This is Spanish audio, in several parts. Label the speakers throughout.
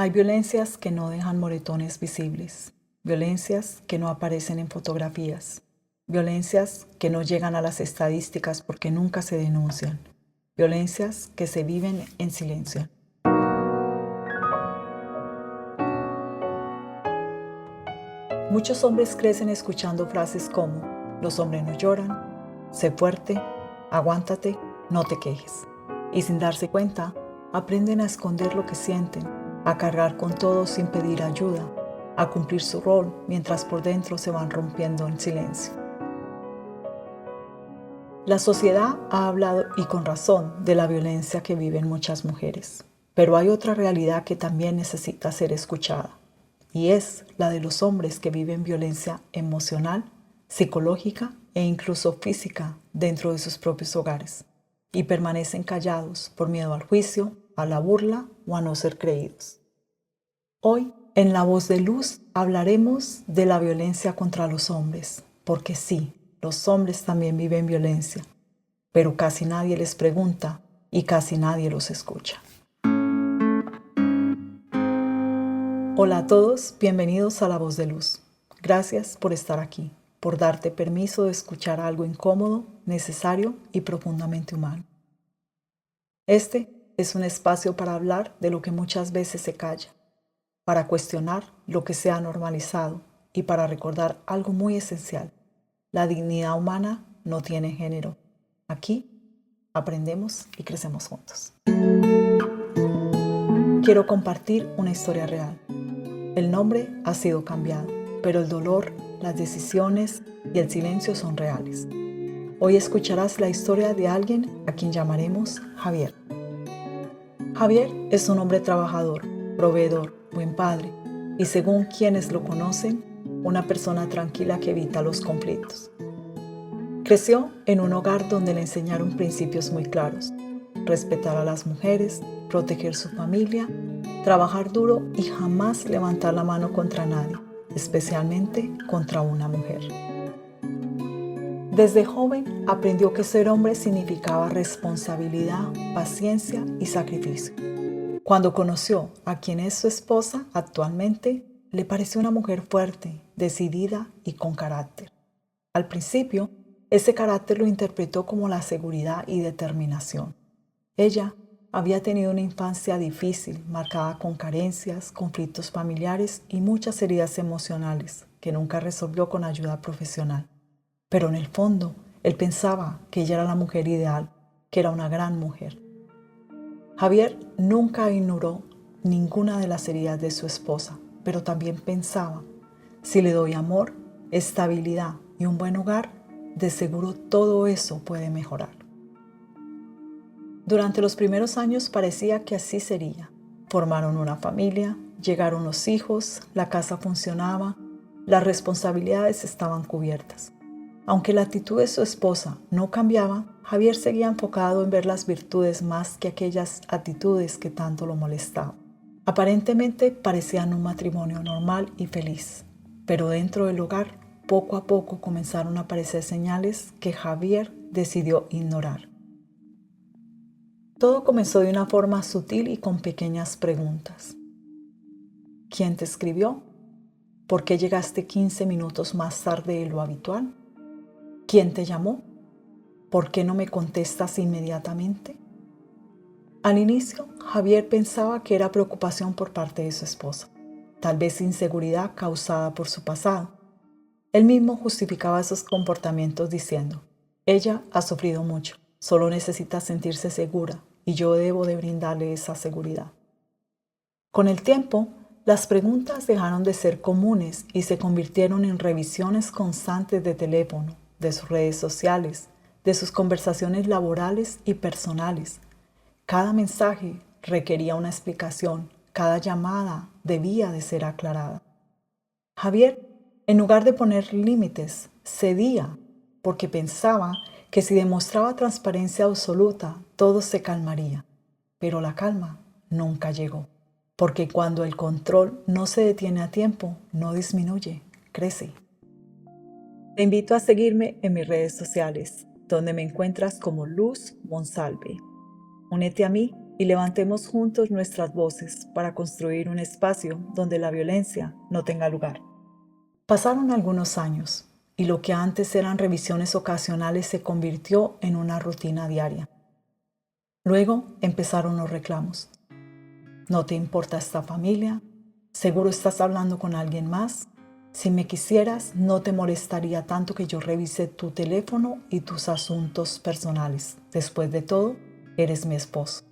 Speaker 1: Hay violencias que no dejan moretones visibles, violencias que no aparecen en fotografías, violencias que no llegan a las estadísticas porque nunca se denuncian, violencias que se viven en silencio. Muchos hombres crecen escuchando frases como: los hombres no lloran, sé fuerte, aguántate, no te quejes. Y sin darse cuenta, aprenden a esconder lo que sienten, a cargar con todo sin pedir ayuda, a cumplir su rol mientras por dentro se van rompiendo en silencio. La sociedad ha hablado, y con razón, de la violencia que viven muchas mujeres. Pero hay otra realidad que también necesita ser escuchada, y es la de los hombres que viven violencia emocional, psicológica e incluso física dentro de sus propios hogares, y permanecen callados por miedo al juicio, a la burla o a no ser creídos. Hoy, en La Voz de Luz, hablaremos de la violencia contra los hombres, porque sí, los hombres también viven violencia, pero casi nadie les pregunta y casi nadie los escucha. Hola a todos, bienvenidos a La Voz de Luz. Gracias por estar aquí, por darte permiso de escuchar algo incómodo, necesario y profundamente humano. Este es un espacio para hablar de lo que muchas veces se calla, para cuestionar lo que se ha normalizado y para recordar algo muy esencial: la dignidad humana no tiene género. Aquí aprendemos y crecemos juntos. Quiero compartir una historia real. El nombre ha sido cambiado, pero el dolor, las decisiones y el silencio son reales. Hoy escucharás la historia de alguien a quien llamaremos Javier. Javier es un hombre trabajador, proveedor, buen padre y, según quienes lo conocen, una persona tranquila que evita los conflictos. Creció en un hogar donde le enseñaron principios muy claros: respetar a las mujeres, proteger su familia, trabajar duro y jamás levantar la mano contra nadie, especialmente contra una mujer. Desde joven aprendió que ser hombre significaba responsabilidad, paciencia y sacrificio. Cuando conoció a quien es su esposa actualmente, le pareció una mujer fuerte, decidida y con carácter. Al principio, ese carácter lo interpretó como la seguridad y determinación. Ella había tenido una infancia difícil, marcada con carencias, conflictos familiares y muchas heridas emocionales que nunca resolvió con ayuda profesional. Pero en el fondo, él pensaba que ella era la mujer ideal, que era una gran mujer. Javier nunca ignoró ninguna de las heridas de su esposa, pero también pensaba: si le doy amor, estabilidad y un buen hogar, de seguro todo eso puede mejorar. Durante los primeros años parecía que así sería. Formaron una familia, llegaron los hijos, la casa funcionaba, las responsabilidades estaban cubiertas. Aunque la actitud de su esposa no cambiaba, Javier seguía enfocado en ver las virtudes más que aquellas actitudes que tanto lo molestaban. Aparentemente parecían un matrimonio normal y feliz, pero dentro del hogar, poco a poco comenzaron a aparecer señales que Javier decidió ignorar. Todo comenzó de una forma sutil y con pequeñas preguntas. ¿Quién te escribió? ¿Por qué llegaste 15 minutos más tarde de lo habitual? ¿Quién te llamó? ¿Por qué no me contestas inmediatamente? Al inicio, Javier pensaba que era preocupación por parte de su esposa, tal vez inseguridad causada por su pasado. Él mismo justificaba esos comportamientos diciendo: ella ha sufrido mucho, solo necesita sentirse segura y yo debo de brindarle esa seguridad. Con el tiempo, las preguntas dejaron de ser comunes y se convirtieron en revisiones constantes de teléfono, de sus redes sociales, de sus conversaciones laborales y personales. Cada mensaje requería una explicación, cada llamada debía de ser aclarada. Javier, en lugar de poner límites, cedía, porque pensaba que si demostraba transparencia absoluta, todo se calmaría. Pero la calma nunca llegó, porque cuando el control no se detiene a tiempo, no disminuye, crece. Te invito a seguirme en mis redes sociales, donde me encuentras como Luz Monsalve. Únete a mí y levantemos juntos nuestras voces para construir un espacio donde la violencia no tenga lugar. Pasaron algunos años y lo que antes eran revisiones ocasionales se convirtió en una rutina diaria. Luego empezaron los reclamos. ¿No te importa esta familia? ¿Seguro estás hablando con alguien más? Si me quisieras, no te molestaría tanto que yo revise tu teléfono y tus asuntos personales. Después de todo, eres mi esposo.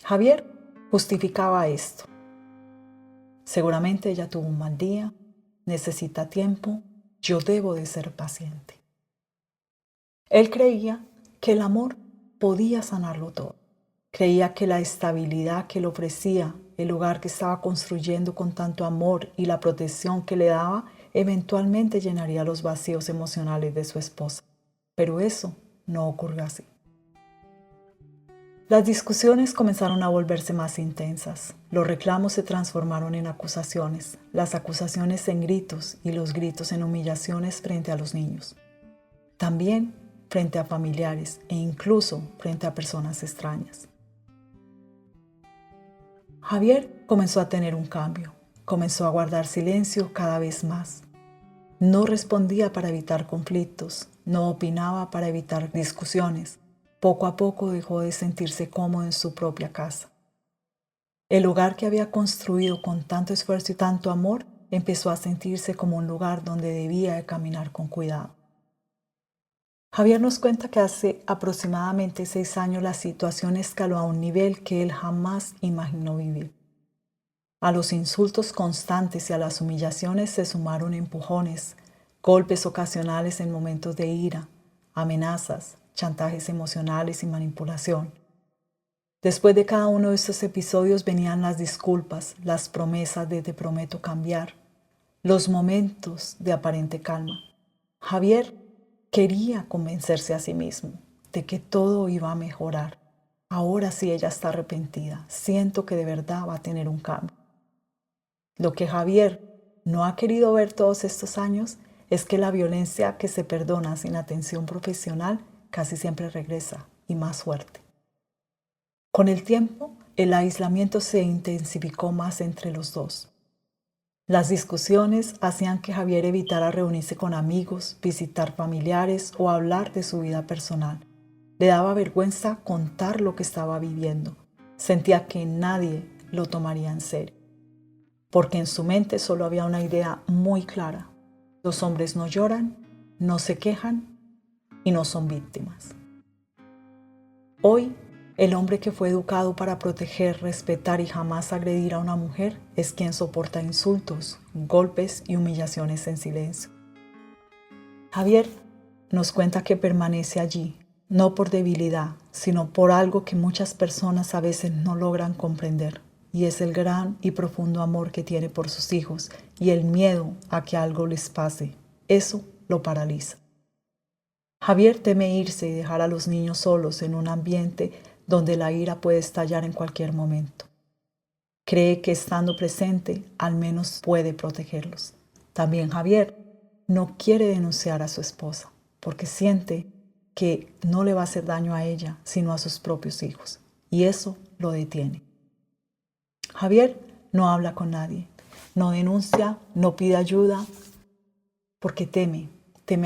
Speaker 1: Javier justificaba esto. Seguramente ella tuvo un mal día, necesita tiempo, yo debo de ser paciente. Él creía que el amor podía sanarlo todo. Creía que la estabilidad que le ofrecía el hogar que estaba construyendo con tanto amor y la protección que le daba eventualmente llenaría los vacíos emocionales de su esposa. Pero eso no ocurrió así. Las discusiones comenzaron a volverse más intensas. Los reclamos se transformaron en acusaciones, las acusaciones en gritos y los gritos en humillaciones frente a los niños. También frente a familiares e incluso frente a personas extrañas. Javier comenzó a tener un cambio. Comenzó a guardar silencio cada vez más. No respondía para evitar conflictos, no opinaba para evitar discusiones. Poco a poco dejó de sentirse cómodo en su propia casa. El hogar que había construido con tanto esfuerzo y tanto amor empezó a sentirse como un lugar donde debía de caminar con cuidado. Javier nos cuenta que hace aproximadamente 6 años la situación escaló a un nivel que él jamás imaginó vivir. A los insultos constantes y a las humillaciones se sumaron empujones, golpes ocasionales en momentos de ira, amenazas, chantajes emocionales y manipulación. Después de cada uno de estos episodios venían las disculpas, las promesas de te prometo cambiar, los momentos de aparente calma. Javier quería convencerse a sí mismo de que todo iba a mejorar. Ahora sí ella está arrepentida. Siento que de verdad va a tener un cambio. Lo que Javier no ha querido ver todos estos años es que la violencia que se perdona sin atención profesional casi siempre regresa y más fuerte. Con el tiempo, el aislamiento se intensificó más entre los dos. Las discusiones hacían que Javier evitara reunirse con amigos, visitar familiares o hablar de su vida personal. Le daba vergüenza contar lo que estaba viviendo. Sentía que nadie lo tomaría en serio, porque en su mente solo había una idea muy clara. Los hombres no lloran, no se quejan y no son víctimas. Hoy, el hombre que fue educado para proteger, respetar y jamás agredir a una mujer es quien soporta insultos, golpes y humillaciones en silencio. Javier nos cuenta que permanece allí, no por debilidad, sino por algo que muchas personas a veces no logran comprender, y es el gran y profundo amor que tiene por sus hijos y el miedo a que algo les pase. Eso lo paraliza. Javier teme irse y dejar a los niños solos en un ambiente donde la ira puede estallar en cualquier momento. Cree que estando presente al menos puede protegerlos. También Javier no quiere denunciar a su esposa porque siente que no le va a hacer daño a ella sino a sus propios hijos, y eso lo detiene. Javier no habla con nadie, no denuncia, no pide ayuda porque teme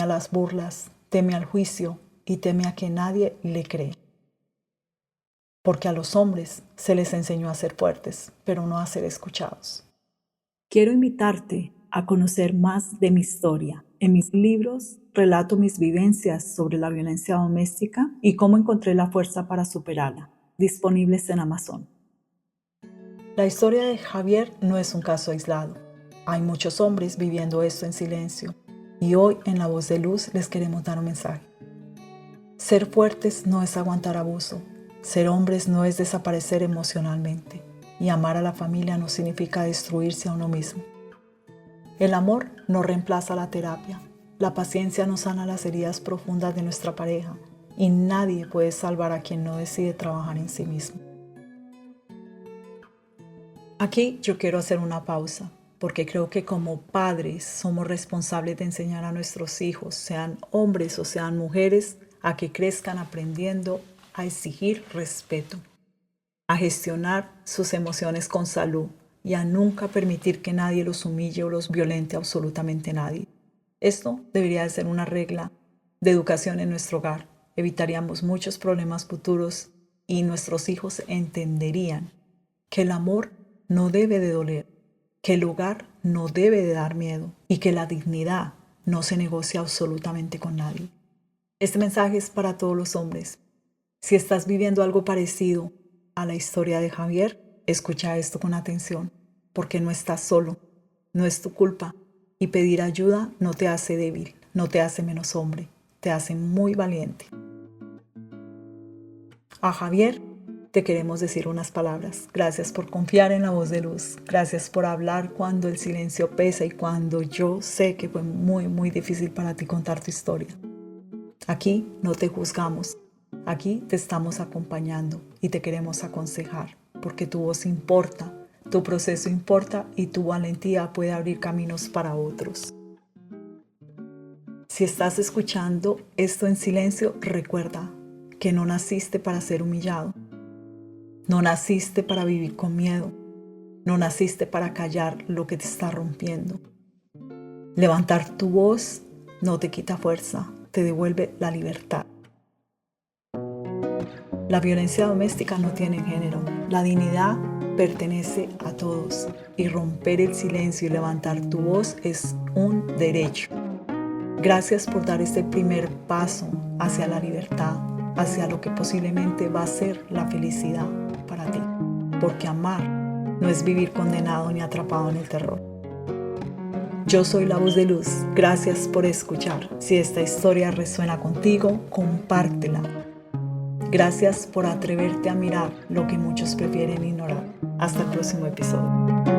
Speaker 1: a las burlas, teme al juicio y teme a que nadie le cree. Porque a los hombres se les enseñó a ser fuertes, pero no a ser escuchados. Quiero invitarte a conocer más de mi historia. En mis libros relato mis vivencias sobre la violencia doméstica y cómo encontré la fuerza para superarla, disponibles en Amazon. La historia de Javier no es un caso aislado. Hay muchos hombres viviendo esto en silencio y hoy en La Voz de Luz les queremos dar un mensaje. Ser fuertes no es aguantar abuso. Ser hombres no es desaparecer emocionalmente, y amar a la familia no significa destruirse a uno mismo. El amor no reemplaza la terapia, la paciencia no sana las heridas profundas de nuestra pareja, y nadie puede salvar a quien no decide trabajar en sí mismo. Aquí yo quiero hacer una pausa, porque creo que como padres somos responsables de enseñar a nuestros hijos, sean hombres o sean mujeres, a que crezcan aprendiendo a exigir respeto. a gestionar sus emociones con salud y a nunca permitir que nadie los humille o los violente, absolutamente nadie. Esto debería de ser una regla de educación en nuestro hogar. Evitaríamos muchos problemas futuros y nuestros hijos entenderían que el amor no debe de doler, que el hogar no debe de dar miedo y que la dignidad no se negocia absolutamente con nadie. Este mensaje es para todos los hombres. Si estás viviendo algo parecido a la historia de Javier, escucha esto con atención, porque no estás solo, no es tu culpa, y pedir ayuda no te hace débil, no te hace menos hombre, te hace muy valiente. A Javier te queremos decir unas palabras. Gracias por confiar en la voz de luz. Gracias por hablar cuando el silencio pesa y cuando yo sé que fue muy, muy difícil para ti contar tu historia. Aquí no te juzgamos. Aquí te estamos acompañando y te queremos aconsejar, porque tu voz importa, tu proceso importa y tu valentía puede abrir caminos para otros. Si estás escuchando esto en silencio, recuerda que no naciste para ser humillado. No naciste para vivir con miedo. No naciste para callar lo que te está rompiendo. Levantar tu voz no te quita fuerza, te devuelve la libertad. La violencia doméstica no tiene género. La dignidad pertenece a todos y romper el silencio y levantar tu voz es un derecho. Gracias por dar este primer paso hacia la libertad, hacia lo que posiblemente va a ser la felicidad para ti. Porque amar no es vivir condenado ni atrapado en el terror. Yo soy la voz de luz. Gracias por escuchar. Si esta historia resuena contigo, compártela. Gracias por atreverte a mirar lo que muchos prefieren ignorar. Hasta el próximo episodio.